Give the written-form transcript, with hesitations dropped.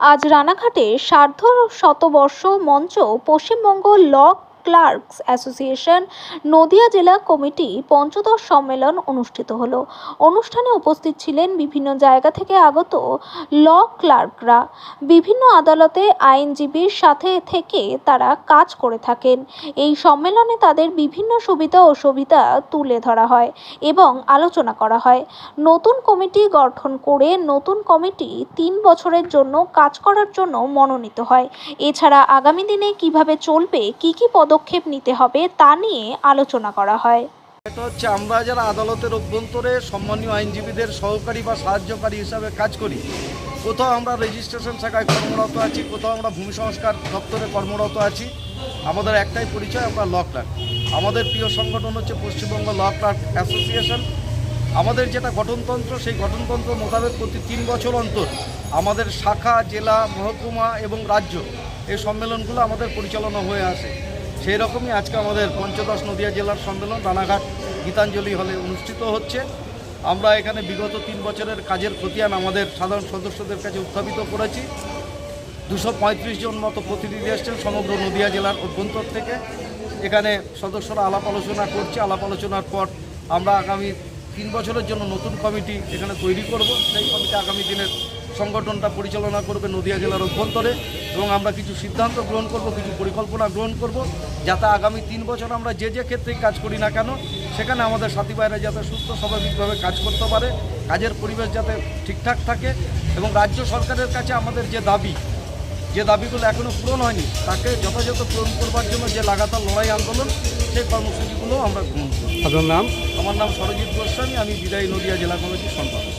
আজ রানাঘাটে সার্ধ শতবর্ষ মঞ্চ পশ্চিমবঙ্গ ল ক্লার্কস অ্যাসোসিয়েশন নদিয়া জেলা কমিটি পঞ্চদশ সম্মেলন অনুষ্ঠিত হলো। অনুষ্ঠানে উপস্থিত ছিলেন বিভিন্ন জায়গা থেকে আগত ল ক্লার্করা। বিভিন্ন আদালতে আইনজীবীর সাথে থেকে তারা কাজ করে থাকেন। এই সম্মেলনে তাদের বিভিন্ন সুবিধা ও অসুবিধা তুলে ধরা হয় এবং আলোচনা করা হয়। নতুন কমিটি গঠন করে নতুন কমিটি 3 বছরের জন্য কাজ করার জন্য মনোনীত হয়। এছাড়া আগামী দিনে কিভাবে চলবে, কি পদক্ষেপ নিতে হবে তা নিয়ে আলোচনা করা হয়। এটা হচ্ছে আমরা যারা আদালতের অভ্যন্তরে সম্মানীয় আইনজীবীদের সহকারী বা সাহায্যকারী হিসাবে কাজ করি, কোথাও আমরা রেজিস্ট্রেশন শাখায় কর্মরত আছি, কোথাও আমরা ভূমি সংস্কার দপ্তরে কর্মরত আছি। আমাদের একটাই পরিচয়, আমরা ল ক্লার্ক। আমাদের প্রিয় সংগঠন হচ্ছে পশ্চিমবঙ্গ ল ক্লার্ক অ্যাসোসিয়েশন। আমাদের যেটা গঠনতন্ত্র, সেই গঠনতন্ত্র মোতাবেক প্রতি 3 বছর অন্তর আমাদের শাখা, জেলা, মহকুমা এবং রাজ্য এই সম্মেলনগুলো আমাদের পরিচালনা হয়ে আসে। সেই রকমই আজকে আমাদের পঞ্চদশ নদিয়া জেলার সম্মেলন রানাঘাট গীতাঞ্জলি হলে অনুষ্ঠিত হচ্ছে। আমরা এখানে বিগত 3 বছরের কাজের খতিয়ান আমাদের সাধারণ সদস্যদের কাছে উত্থাপিত করেছি। 235 জন মতো প্রতিনিধি এসছেন সমগ্র নদিয়া জেলার অভ্যন্তর থেকে। এখানে সদস্যরা আলাপ আলোচনা করছে। আলাপ আলোচনার পর আমরা আগামী 3 বছরের জন্য নতুন কমিটি এখানে তৈরি করব। সেই কমিটি আগামী দিনের সংগঠনটা পরিচালনা করবে নদিয়া জেলার অভ্যন্তরে, এবং আমরা কিছু সিদ্ধান্ত গ্রহণ করব, কিছু পরিকল্পনা গ্রহণ করব, যাতে আগামী 3 বছর আমরা যে ক্ষেত্রেই কাজ করি না কেন সেখানে আমাদের সাথী ভাইরা যাতে সুস্থ স্বাভাবিকভাবে কাজ করতে পারে, কাজের পরিবেশ যাতে ঠিকঠাক থাকে, এবং রাজ্য সরকারের কাছে আমাদের যে দাবিগুলো এখনও পূরণ হয়নি তাকে যথাযথ পূরণ করবার জন্য যে লাগাতার লড়াই আন্দোলন, সেই কর্মসূচিগুলো আমরা গ্রহণ করি। আপনার নাম? আমার নাম সরজিৎ গোস্বামী, আমি বিদায়ী নদিয়া জেলা কমিটির সম্পাদক।